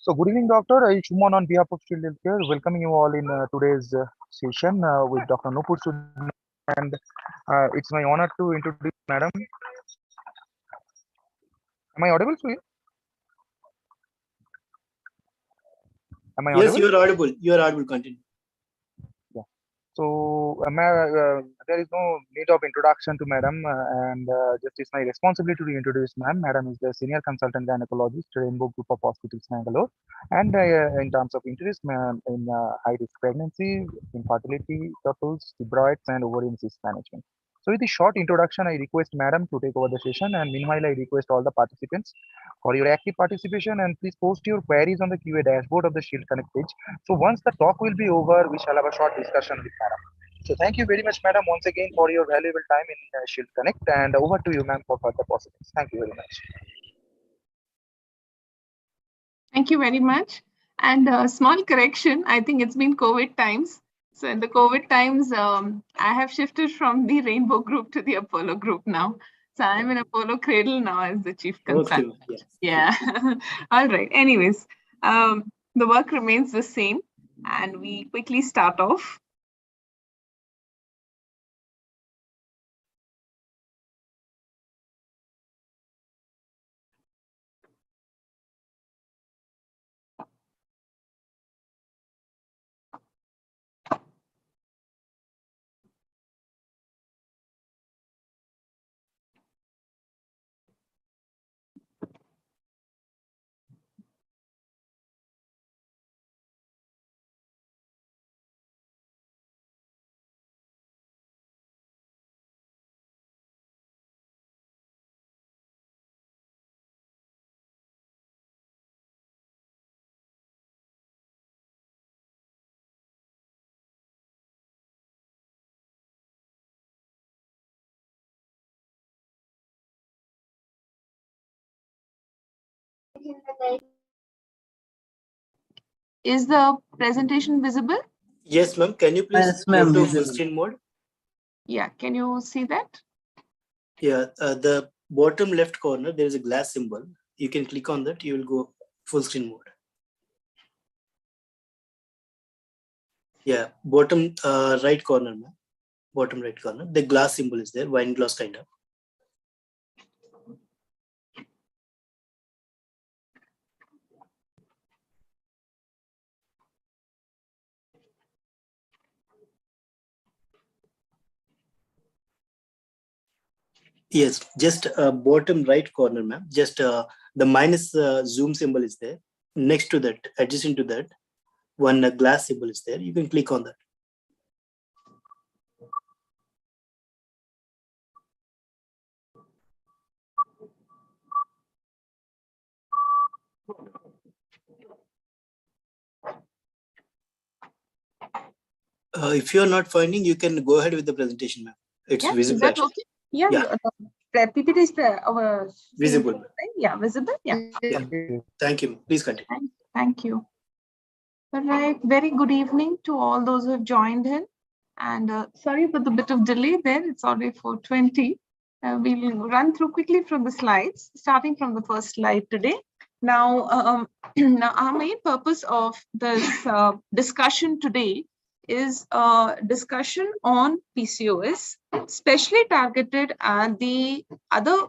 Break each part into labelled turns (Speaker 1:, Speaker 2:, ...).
Speaker 1: So, good evening, Doctor. I Shuman on behalf of Shield Healthcare, welcoming you all in today's session with Dr. Nupur, and it's my honor to introduce Madam. Am I audible to you? Am I
Speaker 2: Yes,
Speaker 1: audible?
Speaker 2: you are audible. You are audible. Continue.
Speaker 1: Yeah. So, there is no need of introduction to Madam, and just it's my responsibility to introduce Madam. Madam is the senior consultant gynecologist, Rainbow Group of Hospitals, Bangalore, and in terms of interest in high risk pregnancy, infertility, couples, fibroids, and ovarian cyst management. So, with this short introduction, I request Madam to take over the session, and meanwhile, I request all the participants for your active participation and please post your queries on the QA dashboard of the Shield Connect page. So once the talk will be over, we shall have a short discussion with Madam. So thank you very much, Madam, once again for your valuable time in Shield Connect, and over to you, ma'am, for further possibilities. Thank you very much.
Speaker 3: Thank you very much. And a small correction, I think it's been COVID times. So in the COVID times, I have shifted from the Rainbow Group to the Apollo Group now. So I'm in Apollo Cradle now as the chief consultant.
Speaker 2: Okay,
Speaker 3: yes. Yeah. All right. Anyways, the work remains the same. And we quickly start off. Is the presentation visible?
Speaker 2: Yes, ma'am. Can you please go to full screen mode?
Speaker 3: Yeah. Can you see that?
Speaker 2: Yeah. The bottom left corner, there is a glass symbol. You can click on that. You will go full screen mode. Yeah. Bottom right corner, ma'am. Bottom right corner. The glass symbol is there. Wine glass kind of. Yes, just bottom right corner, ma'am. Just the minus zoom symbol is there. Next to that, adjacent to that, one glass symbol is there. You can click on that. If you're not finding, you can go ahead with the presentation, ma'am. It's visible.
Speaker 3: Is that okay? Yeah. PPT is
Speaker 2: visible.
Speaker 3: Right? Yeah, visible. Yeah.
Speaker 2: Thank you. Please continue.
Speaker 3: Thank you. All right. Very good evening to all those who have joined in. And sorry for the bit of delay there. It's already 4:20. We'll run through quickly from the slides, starting from the first slide today. Now, now our main purpose of this discussion today is a discussion on PCOS, especially targeted at the other,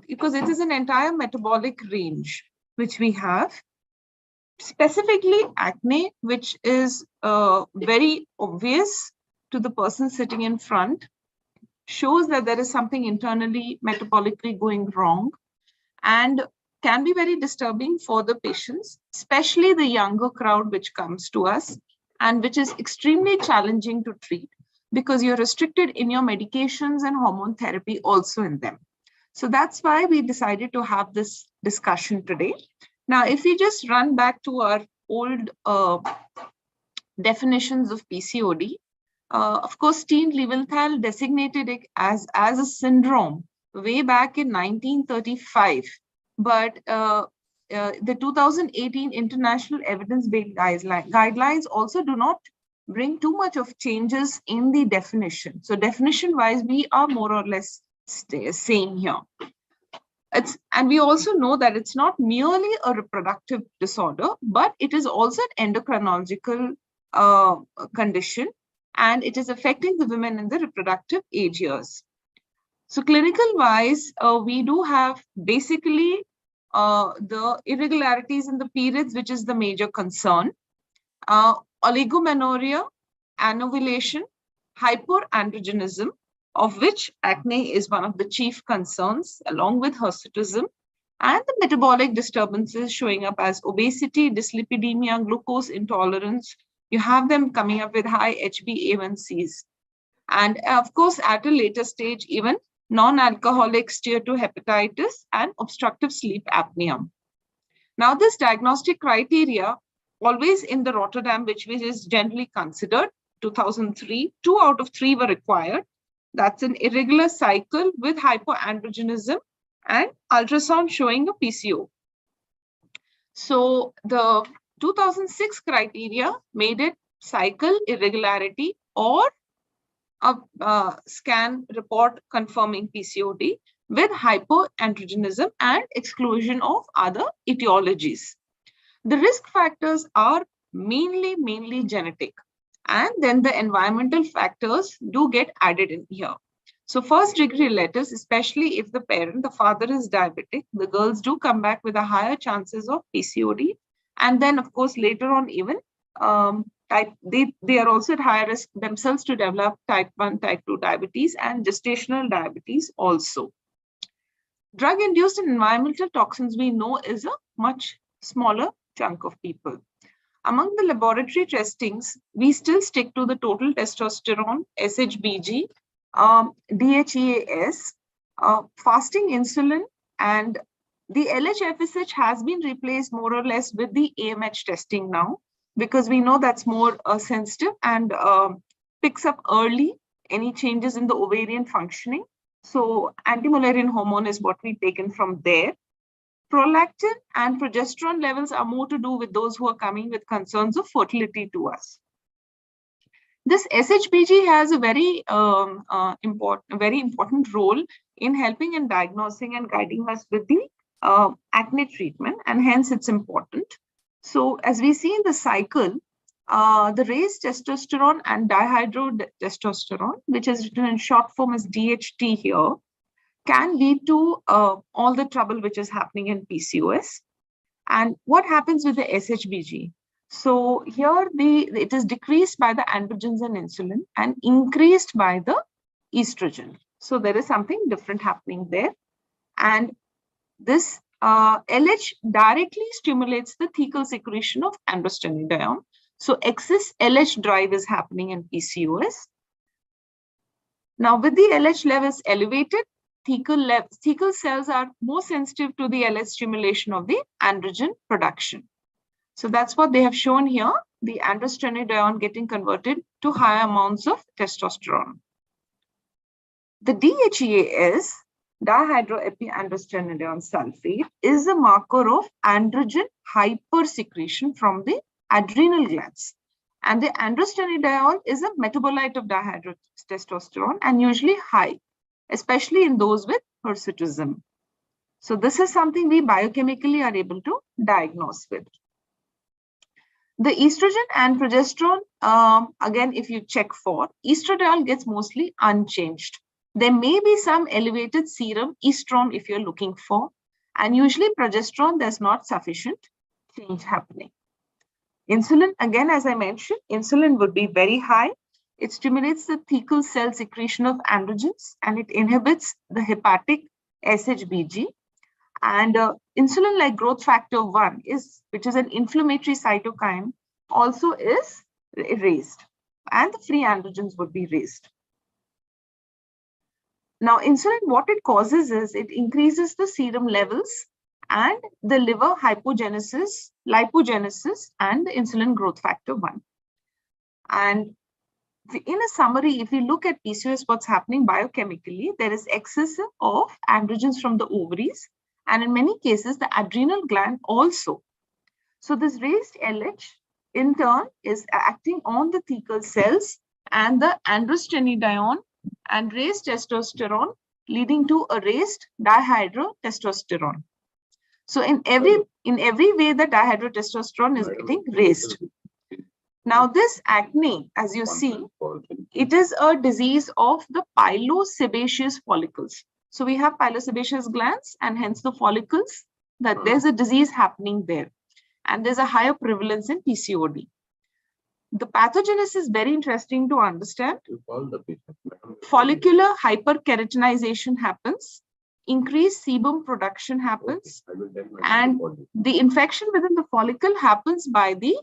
Speaker 3: because it is an entire metabolic range which we have. Specifically acne, which is very obvious to the person sitting in front, shows that there is something internally metabolically going wrong and can be very disturbing for the patients, especially the younger crowd which comes to us and which is extremely challenging to treat because you're restricted in your medications and hormone therapy also in them. So that's why we decided to have this discussion today. Now, if we just run back to our old definitions of PCOD, of course, Steen Leventhal designated it as a syndrome way back in 1935. But the 2018 International Evidence-Based Guidelines also do not bring too much of changes in the definition. So definition-wise, we are more or less same here. And we also know that it's not merely a reproductive disorder, but it is also an endocrinological condition, and it is affecting the women in the reproductive age years. So clinical wise, we do have basically the irregularities in the periods, which is the major concern. Oligomenorrhea, anovulation, hyperandrogenism, of which acne is one of the chief concerns, along with hirsutism, and the metabolic disturbances showing up as obesity, dyslipidemia, glucose intolerance. You have them coming up with high HbA1cs. And of course, at a later stage, even non-alcoholic steatohepatitis and obstructive sleep apnea. Now, this diagnostic criteria, always in the Rotterdam, which is generally considered, 2003, 2 out of 3 were required. That's an irregular cycle with hypoandrogenism and ultrasound showing a PCO. So the 2006 criteria made it cycle irregularity or a scan report confirming PCOD with hypoandrogenism and exclusion of other etiologies. The risk factors are mainly genetic, and then the environmental factors do get added in here. So first degree relatives, especially if the parent, the father is diabetic, the girls do come back with a higher chances of PCOD. And then of course, later on even, they are also at higher risk themselves to develop type 1, type 2 diabetes and gestational diabetes also. Drug-induced and environmental toxins we know is a much smaller chunk of people. Among the laboratory testings, we still stick to the total testosterone, SHBG, DHEAS, fasting insulin, and the LH-FSH has been replaced more or less with the AMH testing now, because we know that's more sensitive and picks up early any changes in the ovarian functioning. So anti-Mullerian hormone is what we've taken from there. Prolactin and progesterone levels are more to do with those who are coming with concerns of fertility to us. This SHBG has a very important role in helping and diagnosing and guiding us with the acne treatment, and hence it's important. So as we see in the cycle, the raised testosterone and dihydrotestosterone, which is written in short form as DHT here, can lead to all the trouble which is happening in PCOS. And what happens with the SHBG? So here it is decreased by the androgens and insulin and increased by the estrogen. So there is something different happening there. And this LH directly stimulates the thecal secretion of androstenedione. So excess LH drive is happening in PCOS. Now with the LH levels elevated, thecal cells are more sensitive to the LH stimulation of the androgen production. So that's what they have shown here, the androstenedione getting converted to higher amounts of testosterone. The DHEAS, dihydroepiandrostenedione sulfate, is a marker of androgen hypersecretion from the adrenal glands. And the androstenedione is a metabolite of dihydrotestosterone and usually high, especially in those with hirsutism. So this is something we biochemically are able to diagnose with. The estrogen and progesterone, again, if you check for, estradiol gets mostly unchanged. There may be some elevated serum estrone if you're looking for, and usually progesterone, there's not sufficient change happening. Insulin, again, as I mentioned, insulin would be very high. It stimulates the thecal cell secretion of androgens and it inhibits the hepatic SHBG. And insulin-like growth factor 1, which is an inflammatory cytokine, also is raised, and the free androgens would be raised. Now, insulin, what it causes is it increases the serum levels and the liver hypogenesis, lipogenesis, and the insulin growth factor 1. And in a summary, if you look at PCOS, what's happening biochemically, there is excess of androgens from the ovaries, and in many cases, the adrenal gland also. So this raised LH, in turn, is acting on the thecal cells, and the androstenedione and raised testosterone leading to a raised dihydrotestosterone. So in every way, the dihydrotestosterone is getting raised. Now this acne, as you see, it is a disease of the pilosebaceous follicles. So we have pilosebaceous glands and hence the follicles, that there's a disease happening there. And there's a higher prevalence in PCOD. The pathogenesis is very interesting to understand. Follicular hyperkeratinization happens, increased sebum production happens, and the infection within the follicle happens by the,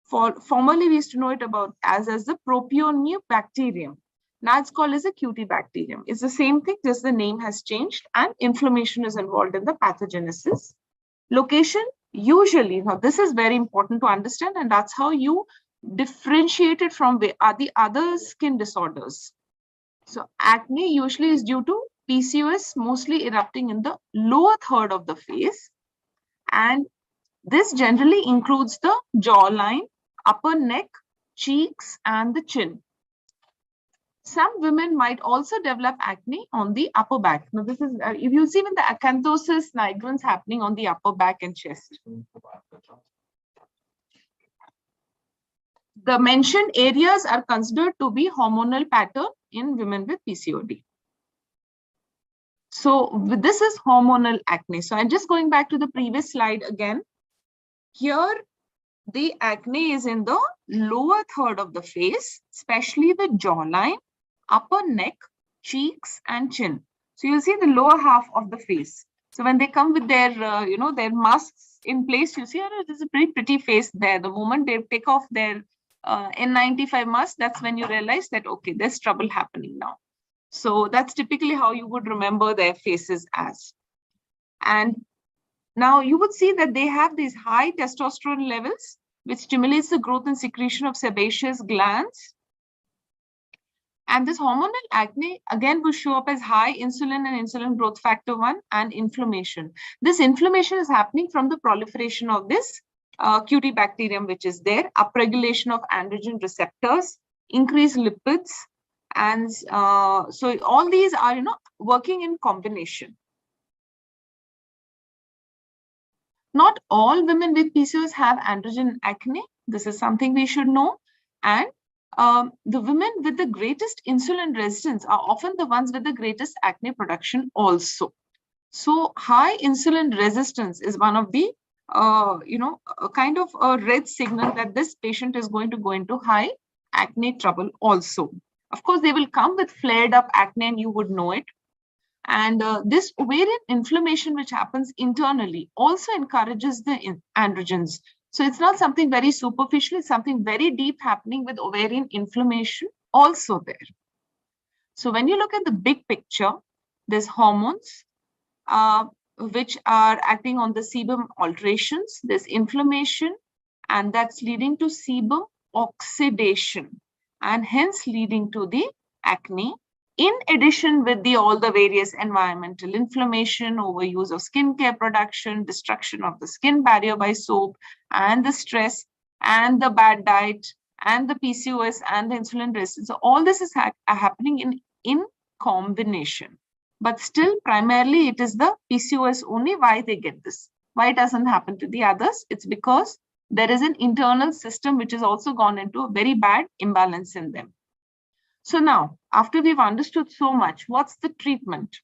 Speaker 3: formerly we used to know it about as the propionibacterium. Now it's called as a Cutibacterium. It's the same thing, just the name has changed, and inflammation is involved in the pathogenesis. Location, usually, now this is very important to understand, and that's how you differentiate it from the other skin disorders. So acne usually is due to PCOS mostly erupting in the lower third of the face, and this generally includes the jawline, upper neck, cheeks, and the chin. Some women might also develop acne on the upper back. Now this is, if you see when the acanthosis nigrans happening on the upper back and chest. The mentioned areas are considered to be hormonal pattern in women with PCOD. So this is hormonal acne. So I'm just going back to the previous slide again. Here, the acne is in the lower third of the face, especially the jawline, upper neck, cheeks, and chin. So you'll see the lower half of the face. So when they come with their, their masks in place, you see, oh, there's a pretty face there. The moment they take off their N95 mask, that's when you realize that, okay, there's trouble happening now. So that's typically how you would remember their faces as. And now you would see that they have these high testosterone levels, which stimulates the growth and secretion of sebaceous glands. And this hormonal acne, again, will show up as high insulin and insulin growth factor 1 and inflammation. This inflammation is happening from the proliferation of this Cutibacterium, which is there, upregulation of androgen receptors, increased lipids, and so all these are, working in combination. Not all women with PCOS have androgen acne. This is something we should know. And the women with the greatest insulin resistance are often the ones with the greatest acne production also. So high insulin resistance is one of the, a kind of a red signal that this patient is going to go into high acne trouble also. Of course, they will come with flared up acne and you would know it. And this ovarian inflammation, which happens internally, also encourages the androgens. So it's not something very superficial, it's something very deep happening with ovarian inflammation also there. So when you look at the big picture, there's hormones, which are acting on the sebum alterations, there's inflammation, and that's leading to sebum oxidation, and hence leading to the acne. In addition with all the various environmental inflammation, overuse of skincare production, destruction of the skin barrier by soap, and the stress, and the bad diet, and the PCOS, and the insulin resistance. So all this is happening in combination. But still, primarily, it is the PCOS only why they get this. Why it doesn't happen to the others? It's because there is an internal system which has also gone into a very bad imbalance in them. So now, after we've understood so much, what's the treatment?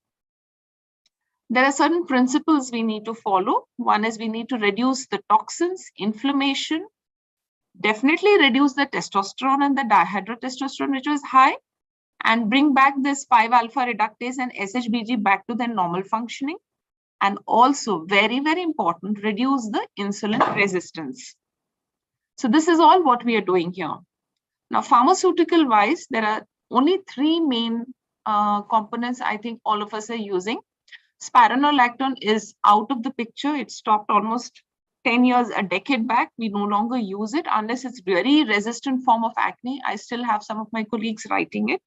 Speaker 3: There are certain principles we need to follow. One is we need to reduce the toxins, inflammation, definitely reduce the testosterone and the dihydrotestosterone, which was high, and bring back this 5-alpha reductase and SHBG back to their normal functioning. And also, very, very important, reduce the insulin resistance. So this is all what we are doing here. Now, pharmaceutical-wise, there are only 3 main components I think all of us are using. Spironolactone is out of the picture. It stopped almost 10 years, a decade back. We no longer use it unless it's very resistant form of acne. I still have some of my colleagues writing it.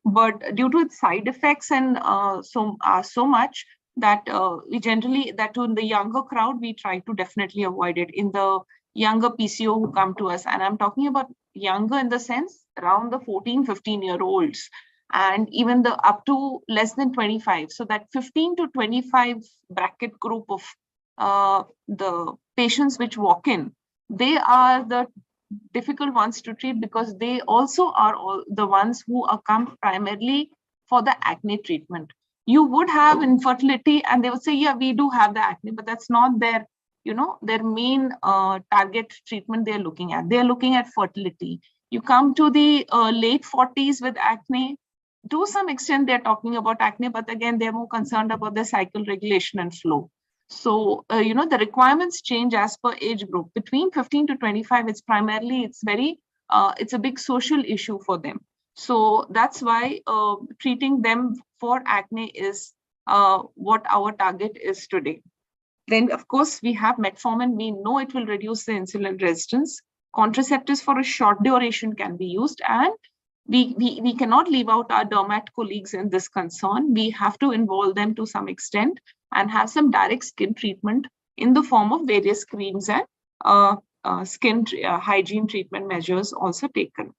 Speaker 3: But due to its side effects and so much that we generally, that in the younger crowd, we try to definitely avoid it in the younger PCO who come to us. And I'm talking about younger in the sense around the 14, 15-year-olds. and even the up to less than 25. So that 15 to 25 bracket group of the patients which walk in, they are the difficult ones to treat because they also are all the ones who come primarily for the acne treatment. You would have infertility and they would say, yeah, we do have the acne, but that's not their, their main target treatment they're looking at. They're looking at fertility. You come to the late 40s with acne, to some extent they're talking about acne, but again, they're more concerned about the cycle regulation and flow. So, the requirements change as per age group. Between 15 to 25, it's a big social issue for them. So that's why treating them for acne is what our target is today. Then, of course, we have metformin. We know it will reduce the insulin resistance. Contraceptives for a short duration can be used, and we cannot leave out our dermat colleagues in this concern. We have to involve them to some extent and have some direct skin treatment in the form of various creams and skin hygiene treatment measures also taken.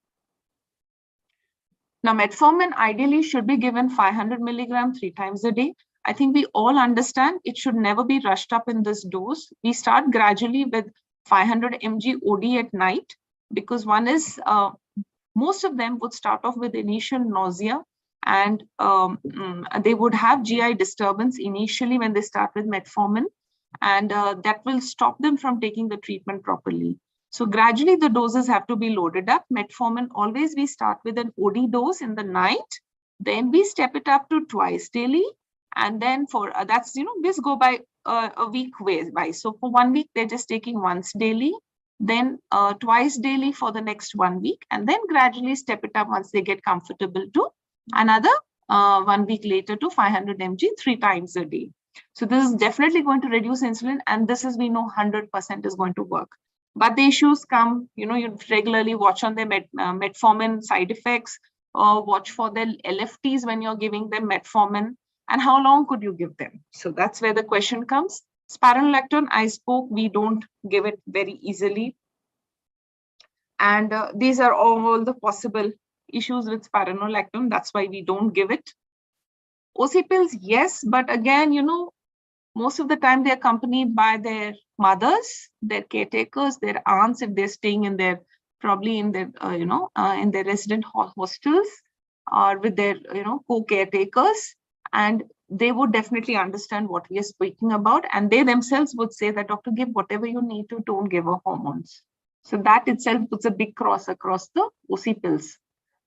Speaker 3: Now, metformin ideally should be given 500 milligram 3 times a day. I think we all understand it should never be rushed up in this dose. We start gradually with 500 mg OD at night, because one is most of them would start off with initial nausea, and they would have GI disturbance initially when they start with metformin, and that will stop them from taking the treatment properly. So gradually the doses have to be loaded up. Metformin, always we start with an OD dose in the night, then we step it up to twice daily, and then for that's, this go by a week by. So for 1 week, they're just taking once daily, then twice daily for the next 1 week, and then gradually step it up once they get comfortable to another 1 week later to 500 mg 3 times a day. So this is definitely going to reduce insulin, and this is, we know 100% is going to work. But the issues come, you regularly watch on their metformin side effects, watch for their LFTs when you're giving them metformin, and how long could you give them? So that's where the question comes. Spironolactone, I spoke, we don't give it very easily. And these are all the possible issues with spironolactone. That's why we don't give it. OC pills, yes, but again, most of the time they're accompanied by their mothers, their caretakers, their aunts, if they're staying in their, probably in their, in their resident hostels, or with their, co-caretakers. And they would definitely understand what we are speaking about. And they themselves would say that, doctor, give whatever you need to, don't give her hormones. So that itself puts a big cross across the OC pills.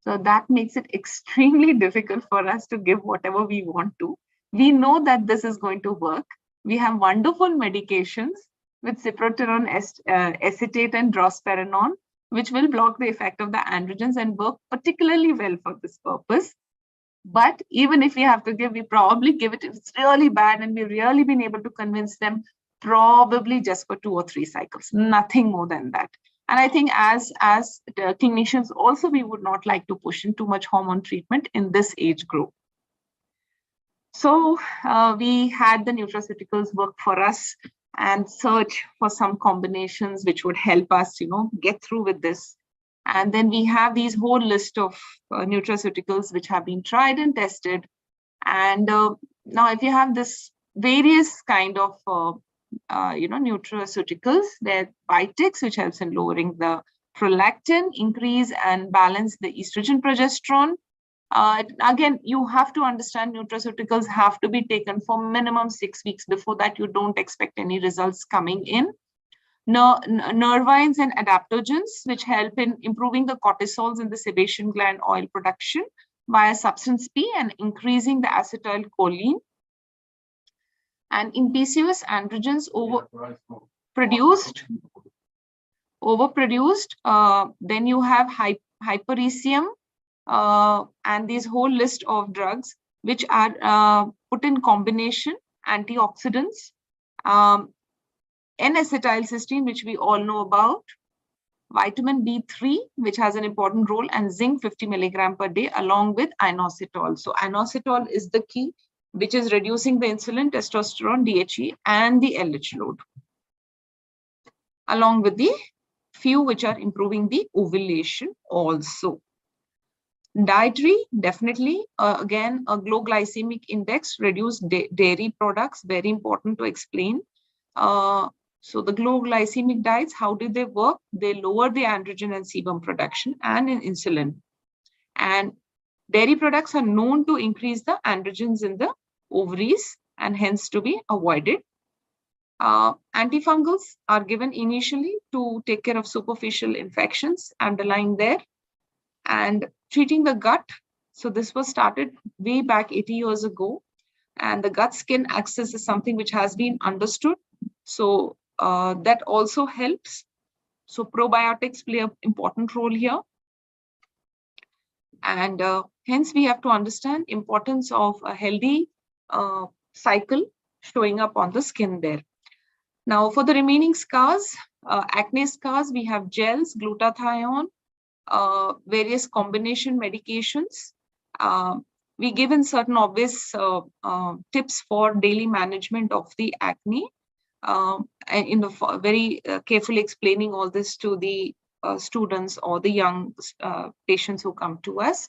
Speaker 3: So that makes it extremely difficult for us to give whatever we want to. We know that this is going to work. We have wonderful medications with cyproterone acetate and drospirenone, which will block the effect of the androgens and work particularly well for this purpose. But even if we have to give, we probably give it if it's really bad, and we've really been able to convince them, probably just for 2 or 3 cycles, nothing more than that. And I think as the clinicians also, we would not like to push in too much hormone treatment in this age group. So we had the nutraceuticals work for us and search for some combinations which would help us, get through with this. And then we have these whole list of nutraceuticals which have been tried and tested. And now if you have this various kind of, nutraceuticals, there are Vitex, which helps in lowering the prolactin, increase and balance the estrogen progesterone. Again, you have to understand nutraceuticals have to be taken for minimum 6 weeks. Before that, you don't expect any results coming in. Nervines and adaptogens, which help in improving the cortisols in the sebation gland oil production via substance P and increasing the acetylcholine. And in Pcos, androgens overproduced. Then you have hypericium and this whole list of drugs which are put in combination, antioxidants. N-acetylcysteine, which we all know about, vitamin B3, which has an important role, and zinc 50 milligram per day, along with inositol. So inositol is the key, which is reducing the insulin, testosterone, DHE, and the LH load, along with the few which are improving the ovulation also. Dietary, definitely. Again, a low glycemic index, reduced dairy products, very important to explain. So the low glycemic diets, how do they work? They lower the androgen and sebum production and in insulin. And dairy products are known to increase the androgens in the ovaries and hence to be avoided. Antifungals are given initially to take care of superficial infections underlying there. And treating the gut. So this was started way back 80 years ago. And the gut skin axis is something which has been understood. So that also helps. So probiotics play an important role here. And hence we have to understand importance of a healthy cycle showing up on the skin there. Now for the remaining scars, acne scars, we have gels, glutathione, various combination medications. We given certain obvious tips for daily management of the acne. In the very carefully explaining all this to the students or the young patients who come to us.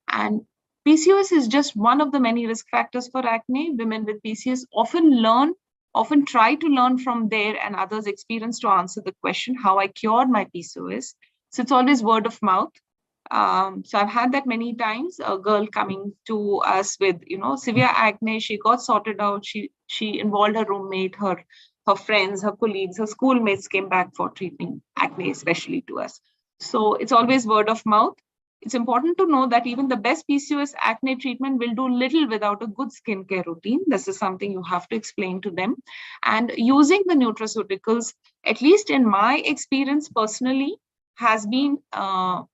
Speaker 3: And PCOS is just one of the many risk factors for acne. Women with PCOS often try to learn from their and others' experience to answer the question, how I cured my PCOS. So it's always word of mouth. So I've had that many times, a girl coming to us with, severe acne. She got sorted out. She involved her roommate, her friends, her colleagues, her schoolmates came back for treating acne, especially to us. So it's always word of mouth. It's important to know that even the best PCOS acne treatment will do little without a good skincare routine. This is something you have to explain to them. And using the nutraceuticals, at least in my experience personally, has been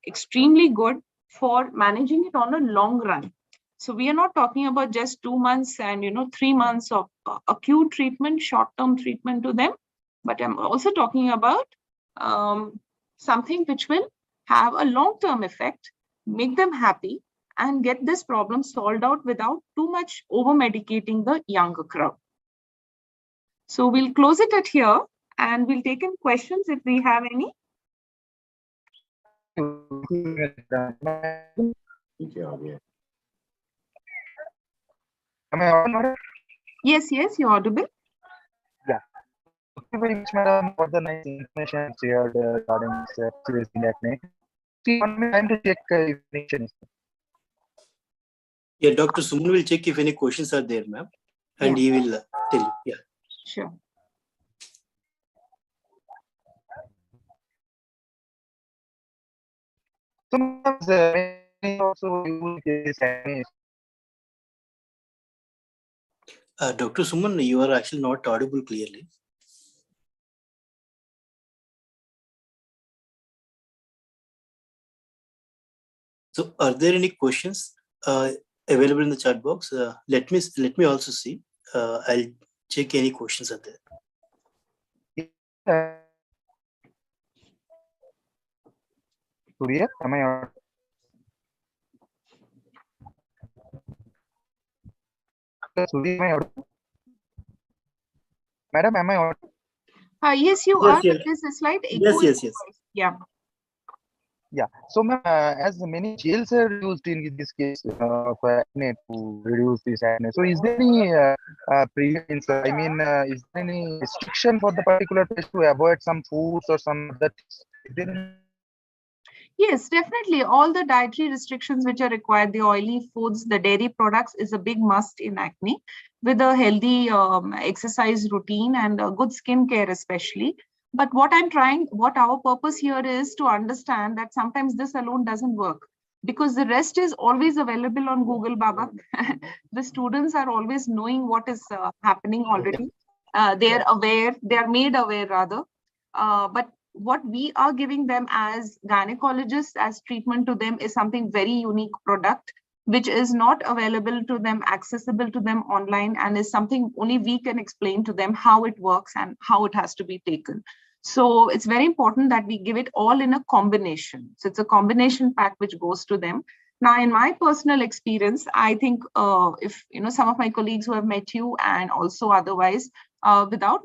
Speaker 3: extremely good for managing it on a long run. So we are not talking about just 2 months and 3 months of acute treatment, short-term treatment to them, but I'm also talking about something which will have a long-term effect, make them happy, and get this problem solved out without too much over-medicating the younger crowd. So we'll close it at here, and we'll take in questions if we have any.
Speaker 1: Am I audible?
Speaker 3: Yes, you're audible.
Speaker 1: Yeah. Thank you very much, madam, for the nice information shared regarding this PCOS and acne. See, one minute time to check if any question is there.
Speaker 2: Yeah, Dr. Suman will check if any questions are there, ma'am, and he will tell you. Yeah.
Speaker 3: Sure.
Speaker 1: So, also use this acne.
Speaker 2: Dr. Suman, you are actually not audible clearly. So, are there any questions available in the chat box? Let me also see. I'll check any questions are there.
Speaker 1: Surya, am I audible? Surya, am I audible? Madam, am I audible?
Speaker 3: Yes, you
Speaker 2: Yes,
Speaker 3: are.
Speaker 2: yes.
Speaker 3: There's a slight echo.
Speaker 2: Yes.
Speaker 3: Yeah.
Speaker 1: Yeah. So, ma'am, as many gels are used in this case for acne to reduce this acne. So, is there any is there any restriction for the particular patient to avoid some foods or some other things? Is there any?
Speaker 3: Yes, definitely. All the dietary restrictions which are required, the oily foods, the dairy products is a big must in acne, with a healthy exercise routine and a good skincare especially. But what our purpose here is to understand that sometimes this alone doesn't work, because the rest is always available on Google, Baba. The students are always knowing what is happening already. They are made aware rather. But what we are giving them as gynecologists as treatment to them is something very unique product, which is not available to them, accessible to them online, and is something only we can explain to them how it works and how it has to be taken. So it's very important that we give it all in a combination. So it's a combination pack which goes to them. Now, in my personal experience, I think if some of my colleagues who have met you and also otherwise, without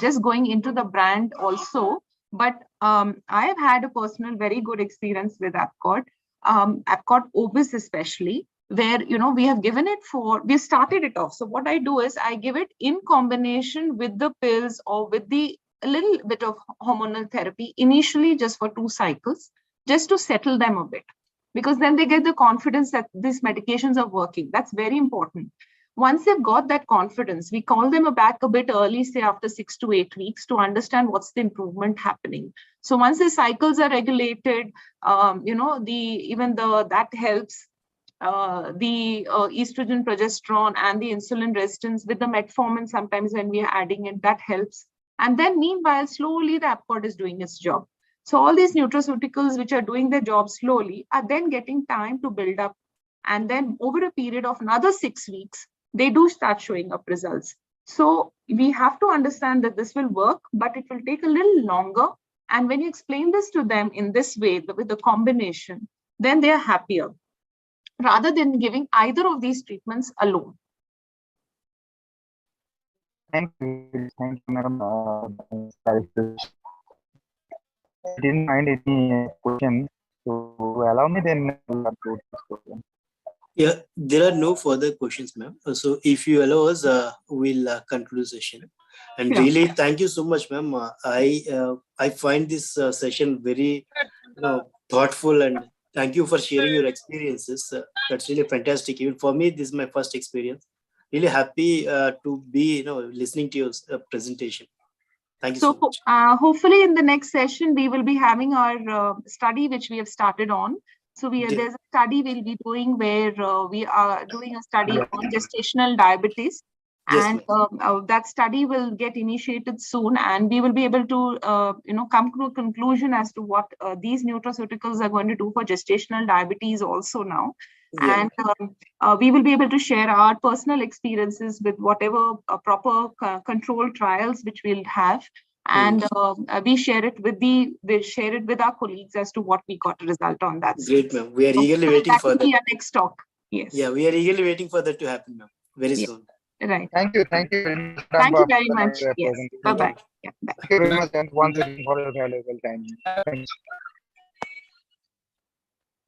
Speaker 3: just going into the brand also, but I have had a personal very good experience with Pcod. Pcod obis especially, where we have given it we started it off. So what I do is I give it in combination with the pills or with a little bit of hormonal therapy initially, just for 2 cycles, just to settle them a bit, because then they get the confidence that these medications are working. That's very important. Once they've got that confidence, we call them back a bit early, say after 6 to 8 weeks, to understand what's the improvement happening. So once the cycles are regulated, that helps. The estrogen, progesterone, and the insulin resistance with the metformin, sometimes when we are adding it, that helps. And then meanwhile, slowly the Pcod is doing its job. So all these nutraceuticals which are doing their job slowly are then getting time to build up. And then over a period of another 6 weeks, they do start showing up results. So we have to understand that this will work, but it will take a little longer. And when you explain this to them in this way, with the combination, then they are happier, rather than giving either of these treatments alone.
Speaker 1: Thank you, madam. I didn't find any question, so allow me then to upload this question.
Speaker 2: Yeah, there are no further questions, ma'am. So if you allow us, we'll conclude the session. And really, thank you so much, ma'am. I find this session very, thoughtful, and thank you for sharing your experiences. That's really fantastic. Even for me, this is my first experience. Really happy to be, listening to your presentation. Thank you so much.
Speaker 3: Hopefully in the next session, we will be having our study, which we have started on. So there's a study we'll be doing where we are doing a study on gestational diabetes. Yes, and that study will get initiated soon, and we will be able to, come to a conclusion as to what these nutraceuticals are going to do for gestational diabetes also now. Yeah. And we will be able to share our personal experiences with whatever proper control trials which we'll have. And we share it with our colleagues as to what we got a result on that.
Speaker 2: Great, ma'am. We are eagerly waiting for that.
Speaker 3: That will be our next talk. Yes.
Speaker 2: Yeah, we are eagerly waiting for that to happen, ma'am. Very soon.
Speaker 3: Right.
Speaker 1: Thank you very much.
Speaker 3: Thank you very much. Yes. Bye-bye.
Speaker 1: Thank you very much, and once again for your valuable time. Thank you.